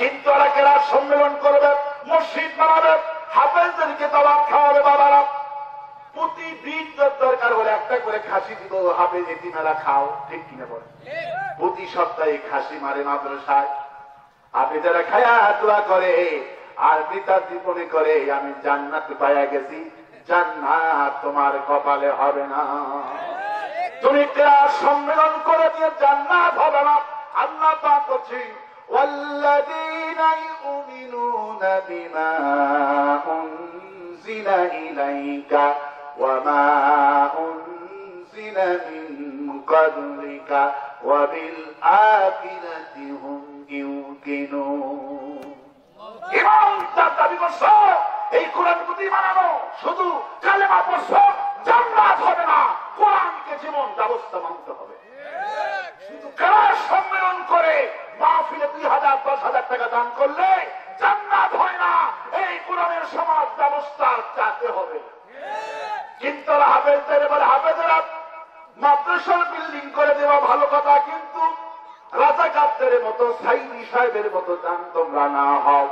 কিন্তু ওরা কেরাত সম্মেলন করবে, মসজিদ বানাবে, হাফেজদেরকে দাওয়াত খাওয়াবে। বাবারা, প্রতিদিন দরকার হলে একটা করে খাসি দিব, হাফেজ এতিমেরা খাও, ঠিক কিনা বলে? প্রতি সপ্তাহে খাসি মারে মাদ্রাসায়, হাফেজেরা খায়া দোয়া করে আর পিতার জীবনে করে আমি জান্নাত পাইয়া গেছি। জান্নাত তোমার কপালে হবে না। তুমি কেরাত সম্মেলন করে দিয়ে জান্নাত হবে না। আল্লাহ পাক বলছে ওয়াল্লাযীনা ইউমিনুনা বিমা উনজিলা ইলাইকা ওয়া মা উনজিলা মিন ক্বাবলিকা ওয়া বিল আখিরাতি হুম ইউকিনুন। ইমান যার দাবি করছো এই কোরআন প্রতি মানানো, শুধু কালেমা পড়ছো জান্নাত হবে না, কোরআনকে জীবন ব্যবস্থা মানতে হবে। শুধু কেরাত সম্মেলন করে মাহফিলে 2000 10,000 টাকা দান করলে জান্নাত হয় না, এই কোরআনের সমাজ ব্যবস্থা চাইতে হবে। কিন্তু হাফেজদের বলে হাফেজেরা মাদ্রাসার বিল্ডিং করে দেওয়া ভালো কথা, কিন্তু রাজাকারদের মতো সাইদি সাহেবের মতো দান তোমরা না হও।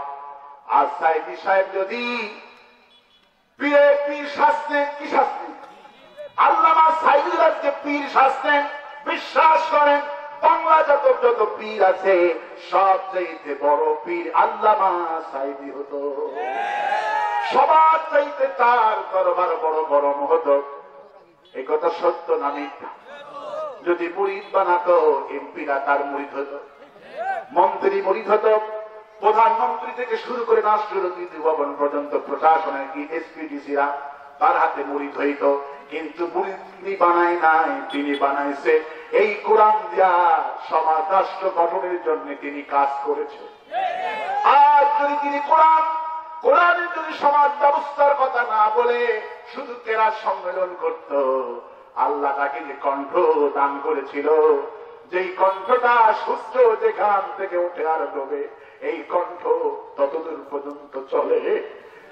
আর সাইদি সাহেব যদি পীর শাস্তেন, কি শাস্তেন? আল্লামা সাইদি রাজকে পীর শাস্তেন, বিশ্বাস করেন বাংলা যত পীর আছে সবচেয়ে বড় পীর আল্লামা সাইদি হতো। সবার চাইতে তার দরবার বড় গরম হতো। এই কথা সত্য না মিথ্যা? যদি মুরিদ বানাতো এমপিরা তার মুরিদ হতো, মন্ত্রী মুরিদ হতো, প্রধানমন্ত্রী থেকে শুরু করে রাষ্ট্রপতি ভবন পর্যন্ত প্রশাসনের কি এসপিডিসিরা তার হাতে মুরিদ হইত। কিন্তু মুরিদ তিনি বানায় নাই, তিনি বানাইছে এই কোরআন দিয়া সমাজ রাষ্ট্র গঠনের জন্য তিনি কাজ করেছে। আর যদি তিনি কোরআনের যদি সমাজ ব্যবস্থার কথা না বলে শুধু কেরাত সম্মেলন করত, আল্লাহ তাকে যে কণ্ঠ দান করেছিল, যেই কণ্ঠটা সূর্য যেখান থেকে উঠে আর ডোবে এই কণ্ঠ ততদূর পর্যন্ত চলে।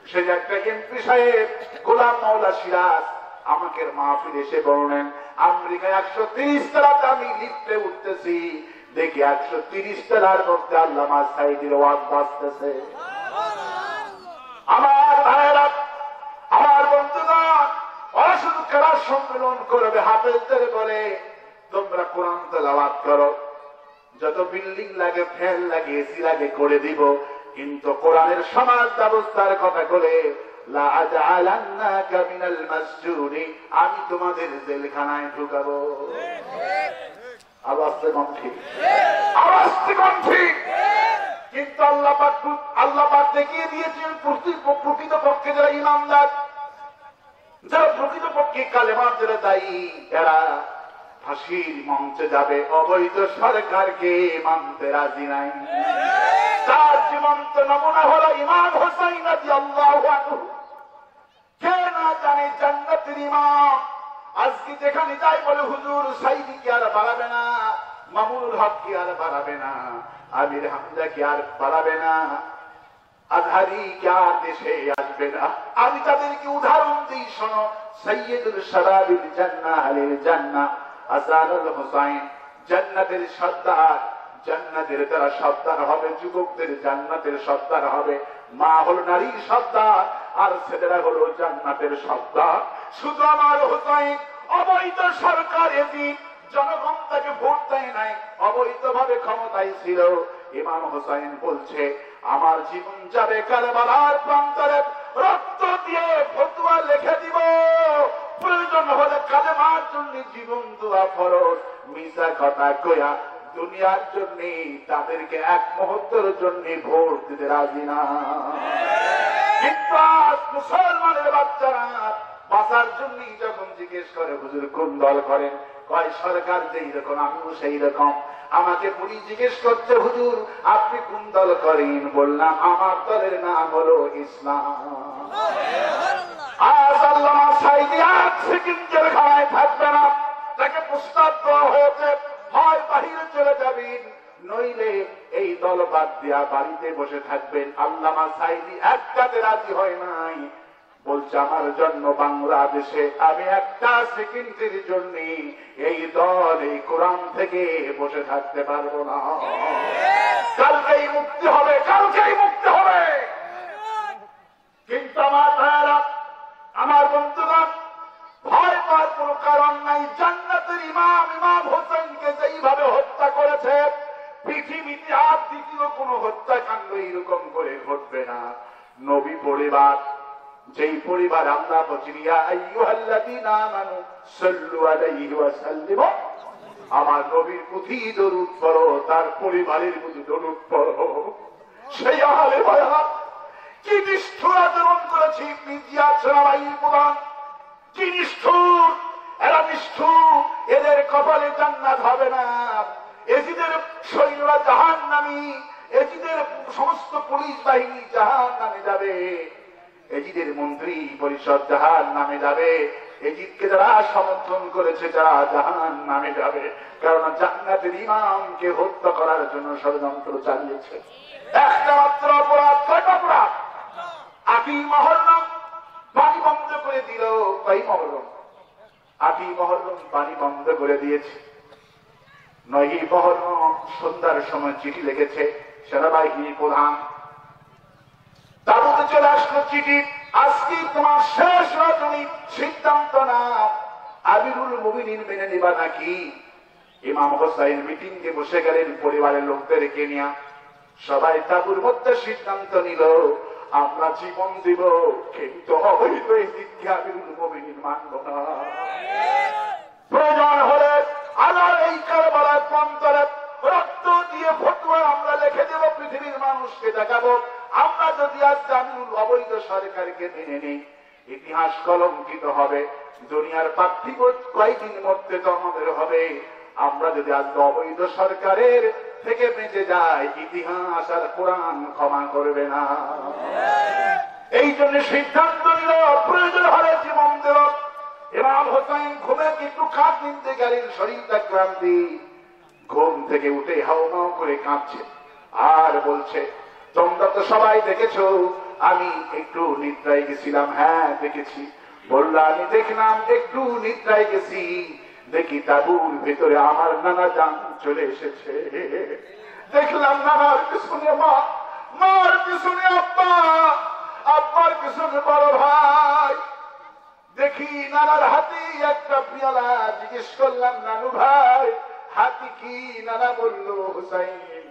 সে একটা এমপি সাহেব গোলাম মাওলা সিরাজ আমাকে মাহফিল এসে বললেন, আমেরিকায় 130 তলাতে আমি লিফটে উঠতেছি, দেখি 130 তলার মধ্যে আল্লামা সাইদির ওয়াজ বাজতেছে। আমার ভাইয়েরা, আমার বন্ধুগণ, ওরা শুধু কেরাত সম্মেলন করবে, হাফেজদের বলে তোমরা কোরআন তেলাওয়াত করো, যত বিল্ডিং লাগে, ফ্যান লাগে, এসি লাগে করে দিব, কিন্তু কোরআনের সমাজ ব্যবস্থার কথা করে লা আজআলান্নাকা মিনাল মাসজুনি, আমি তোমাদের জেলখানায় ঢুকাবো। আওয়াজ ঠিক, আওয়াজ ঠিক। কিন্তু আল্লাহ পাক দেখিয়ে দিয়েছেন প্রকৃত পক্ষে যারা ইমানদার, যারা প্রকৃত পক্ষে কালেমার যারা দায়ী, এরা ফাঁসির মঞ্চে যাবে, অবৈধ সরকারকে মানতে রাজি নাই। তার জীবন্ত নমুনা হলো ইমাম হোসাইন রাদিয়াল্লাহু আনহু। কে না জানে জান্নাতের ইমাম। আজকে যেখানে যাই বলে হুজুর সাইদি কি আর বাড়াবে না, মামুনুল হক কি আর বাড়াবে না, আমির হামজা কি আর বাড়াবে না, আজহারি কি আর দেশে আসবে না। আমি তাদেরকে উদাহরণ দিই, শোনো। সৈয়দুল শাবাবিল জান্নাহ আলিল জান্নাহ হাসানুল হুসাইন জান্নাতের সর্দার, জান্নাতের তারা সর্দার হবে, যুবকদের জান্নাতের সর্দার হবে। মা হল নারীর সর্দার আর ছেলেরা হলো জান্নাতের সর্দার। শুধু আমার হুসাইন অবৈধ সরকার এদিন জনগণ তাকে ভোট দেয় নাই, অবৈধভাবে ক্ষমতায় ছিল। ইমাম হুসাইন বলছে আমার জীবন যাবে কারবালার প্রান্তরে, রক্ত দিয়ে ফতোয়া লিখে দিব, প্রয়োজন হলে কালেমার জন্য জীবন দেওয়া ফরজ। মিছা কথা কয়া দুনিয়ার জন্য তাদেরকে এক মুহূর্তের জন্য ভোট দিতে রাজি না। মুসলমানের বাচ্চারা বাঁচার জন্য যখন জিজ্ঞেস করে হুজুর কোন দল করেন, কয় সরকার যেই রকম আমিও সেই রকম। আমাকে পুলিশ জিজ্ঞেস করছে হুজুর আপনি কোন দল করেন, বললাম আমার দলের নাম হলো ইসলাম। আজ আল্লামা সাইদি 1 সেকেন্ড জেলখানায় থাকবে না, তাকে প্রস্তাব দেওয়া হয়েছে হয় বাহিরে চলে যাবেন, নইলে এই দল বাদ দিয়া বাড়িতে বসে থাকবেন। আল্লামা সাইদি একটাতে রাজি হয় নাই, বলছে আমার জন্য বাংলাদেশে আমি একটা সেকেন্ডের জন্য এই দল এই কোরআন থেকে বসে থাকতে পারবো না। কালকেই মুক্তি হবে। দ্বিতীয় কোন হত্যাকাণ্ড এরকম করে ঘটবে না। নবী পরিবার, যেই পরিবার আল্লাহ বলেন ইয়া আইয়ুহাল্লাযীনা আমানু সাল্লু আলাইহি ওয়া সাল্লিমু, আমার নবীর প্রতি দরুদ পড়ো, তার পরিবারের প্রতি দরুদ পড়ো। সেই আহলে বায়াত কি নিষ্ঠুর আচরণ করেছে ইবনে জিয়াদ সেনাবাহিনী প্রধান, কি নিষ্ঠুর, এরা নিষ্ঠুর, এদের কপালে জান্নাত হবে না, এজিদের সৈন্যরা জাহান্নামী, এজিদের সমস্ত পুলিশ বাহিনী জাহান্নামে যাবে, এজিদের মন্ত্রী পরিষদ জাহান্নামে যাবে, এজিদকে যারা সমর্থন করেছে যারা জাহান্নামে যাবে, কারণ জান্নাতের ইমামকে হত্যা করার জন্য ষড়যন্ত্র চালিয়েছে। একটা মাত্র অপরাধ, কয়টা অপরাধ? 8ই মুহররম পানি বন্ধ করে দিল, কয় মুহররম? 8ই মুহররম পানি বন্ধ করে দিয়েছে। 9ই মুহররম সন্ধ্যার সময় চিঠি লিখেছে সেনাবাহিনী প্রধান, তাবুতে চলে আসলো চিঠি, আজকে তোমার শেষ রজনী, সিদ্ধান্ত না আমিরুল মুমিনিন মেনে নিবা নাকি? ইমাম হোসাইন মিটিংয়ে বসে গেলেন পরিবারের লোকদেরকে নিয়ে, সবাই তাবুর মধ্যে সিদ্ধান্ত নিল আমরা জীবন দিব, কিন্তু অবৈধ এজিদকে আমিরুল মুমিনিন মানব না। প্রয়োজন হলে আল্লাহ এই কারবালার প্রান্তরে রক্ত দিয়ে ফতোয়া আমরা লিখে দেব, পৃথিবীর মানুষকে দেখাবো, আমরা যদি আজ আমিরুল অবৈধ সরকারকে মেনে নিই ইতিহাস কলঙ্কিত হবে, দুনিয়ার পার্থিব কয়েকদিন মধ্যে তো আমাদের হবে। আমরা যদি আজ অবৈধ সরকারের থেকে বেঁচে যাই, ইতিহাস আর কোরআন ক্ষমা করবে না। এই জন্য সিদ্ধান্ত নিল প্রয়োজন হলে জীবন দেব। ইমাম হোসেন ঘুমে একটু কাঁদ নিতে গেলেন, শরীরটা ক্লান্তি, ঘুম থেকে উঠে হাওমাও করে কাঁদছে আর বলছে তোমরা তো সবাই দেখেছো আমি একটু নিদ্রায় গেছিলাম। হ্যাঁ দেখেছি। বললো আমি দেখলাম একটু নিদ্রায় গেছি, দেখি তাবুর ভেতরে আমার নানা জান চলে এসেছে, দেখলাম নানার পিছনে মা, মার পিছনে আব্বা, আব্বার পিছনে বড় ভাই, দেখি নানার হাতে একটা পেয়ালা, জিজ্ঞেস করলাম নানু ভাই হাতি কি? নানা বলল হুসাইন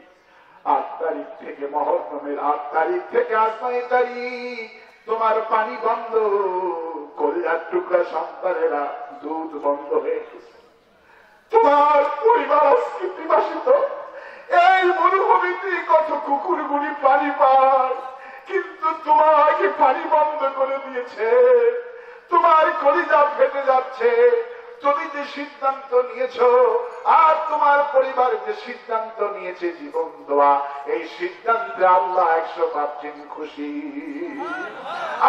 8 তারিখ থেকে মুহররমের 8 তারিখ থেকে আজ 9 তারিখ তোমার পানি বন্ধ, কলিজার টুকরা সন্তানেরা দুধ বন্ধ হয়ে গেছে, তোমার পরিবার আজকে পিপাসিত, এই মরুভূমিতে কত কুকুরগুলি পানি পায়, কিন্তু তোমাকে পানি বন্ধ করে দিয়েছে, তোমার কলিজা ফেটে যাচ্ছে। তুমি যে সিদ্ধান্ত নিয়েছ আর তোমার পরিবার যে সিদ্ধান্ত নিয়েছে জীবন দেওয়া, এই সিদ্ধান্তে আল্লাহ 100% খুশি,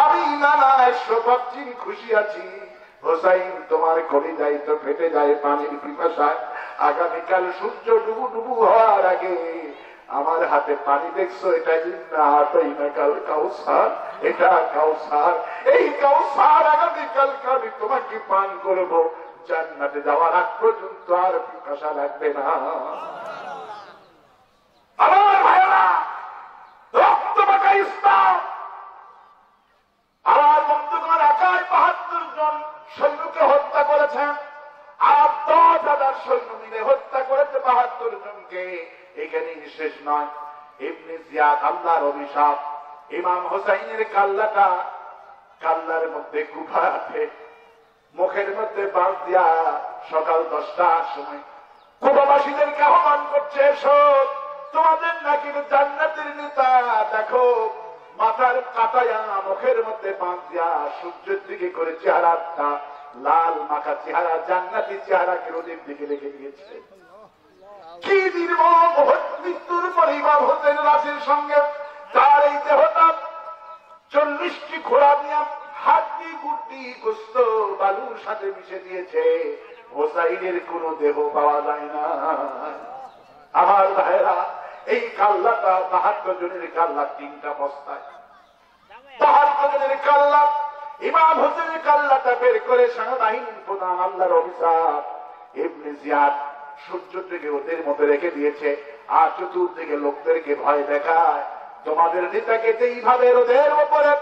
আমি নানা 100% খুশি আছি। হোসাইন তোমার কলিজায় তো ফেটে যায় পানির পিপাসায়, আগামীকাল সূর্য ডুবু ডুবু হওয়ার আগে আমার হাতে পানি দেখছো, এটা কাল কাউসার, এটা কাউসার, এই কাউসার আগামীকালকে আমি তোমাকে পান করবো, জান্নাতে যাওয়ার আগ পর্যন্ত আর পিপাসা লাগবে না। আমার ভাইয়েরা, রক্তমাখা ইসলাম আর বন্ধুগণ 72 জন সৈন্যকে হত্যা করেছেন, আর 10,000 সৈন্য মিলে হত্যা করেছে 72 জনকে। এখানেই শেষ নয়, ইবনে জিয়াদ আল্লাহর অভিশাপ, ইমাম হোসাইনের কাল্লাটা, কাল্লার মধ্যে কুফা আছে, মুখের মধ্যে বাঁশ দিয়া সকাল 10টার সময় কুফাবাসীদেরকে আহ্বান করছে, এসব তোমাদের নাকি জান্নাতের নেতা, দেখো মাথার কাটায়া মুখের মধ্যে বাঁশ দিয়া সূর্যের দিকে করে চেহারাটা লাল মাখা চেহারা, জান্নাতি চেহারাকে রোদের দিকে রেখে দিয়েছে। কি নির্মম মৃত্যুর পর ইমাম হোসেন রাশের সঙ্গে তার এই দেহটা 40টি ঘোড়া নিয়ে হাড্ডি গুড্ডি গোস্ত বালুর সাথে মিশে দিয়েছে, হোসাইনের কোন দেহ পাওয়া যায় না। আমার ভাইরা, এই কাল্লাটা 72 জনের কাল্লা 3টা বস্তায়, 72 জনের কাল্লা, ইমাম হোসেনের কাল্লাটা বের করে সেনাবাহিনীর প্রধান আল্লাহর অভিশাপ ইবনে জিয়াদ সূর্য থেকে ওদের মধ্যে রেখে দিয়েছে, আর চতুর্দিকে লোকদেরকে ভয় দেখায়, তোমাদের নেতাকে এইভাবে রোদের ওপরে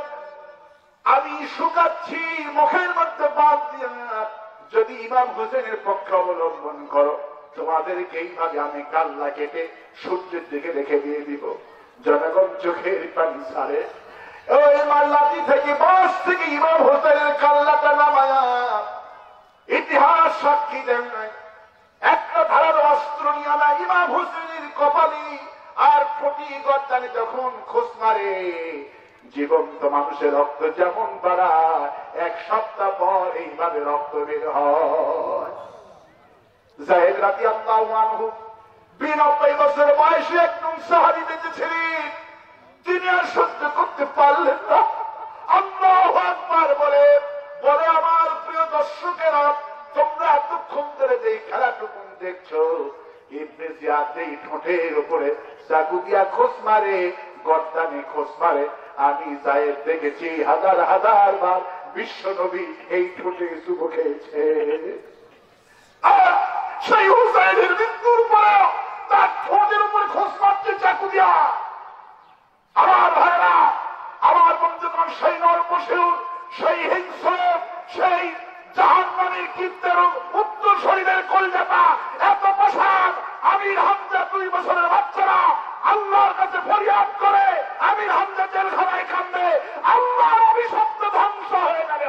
আমি শুকাচ্ছি, মুখের মধ্যে বাদ দিয়ে যদি ইমাম হোসেনের পক্ষ অবলম্বন করো তোমাদেরকে এইভাবে আমি কাল্লা কেটে সূর্যের দিকে রেখে দিয়ে দিব। জনগণ চোখের পানি ছাড়ে। ওই মাল্লাদি থেকে বাস থেকে ইমাম হোসেনের কাল্লাটা নামায়া ইতিহাস সাক্ষী দেন নাই একটা ধারার অস্ত্র নিয়ে আনা ইমাম হোসেনের কপালি আর ফটি গর্দানে যখন খোঁজ মারে, জীবন্ত মানুষের রক্ত যেমন বাড়ায়, এক সপ্তাহ পর এইভাবে রক্ত বের হয়। যায়েদ রাদিয়াল্লাহু আনহু 92 বছর বয়সে একজন সাহাবী বেঁচেছিলেন। তিনি আর সহ্য করতে পারলেন না, আল্লাহু আকবার বলে বলে আমার প্রিয় দর্শকেরা, তোমরা এতক্ষণ ধরে যে খেলাটুকু দেখছো, ইবনে জিয়াদ এই ঠোঁটের উপরে চাকু দিয়া খোঁজ মারে, গর্দানে খোঁজ মারে। আমি যায়েদ দেখেছি হাজার হাজার বার বিশ্ব নবী এই ঠোঁটে চুমো খেয়েছে। আর সেই হুসাইনের মৃত্যুর পরেও তার ঠোঁটের উপরে খোঁজ মারছে চাকু দিয়া। আমার ভাইরা, আমার বন্ধুগণ, সেই নরপশুর, সেই হিংস্র, সেই জাহান্নামীর কীর্তের উত্তর শরীরের কলজাটা এত প্রসাদ। আমির হামজা 2 বছরের বাচ্চারা আল্লাহর কাছে ফরিয়াদ করে, আমির হামজা জেলখানায় কান্দে, আল্লাহর অভিশপ্ত ধ্বংস হয়ে যাবে।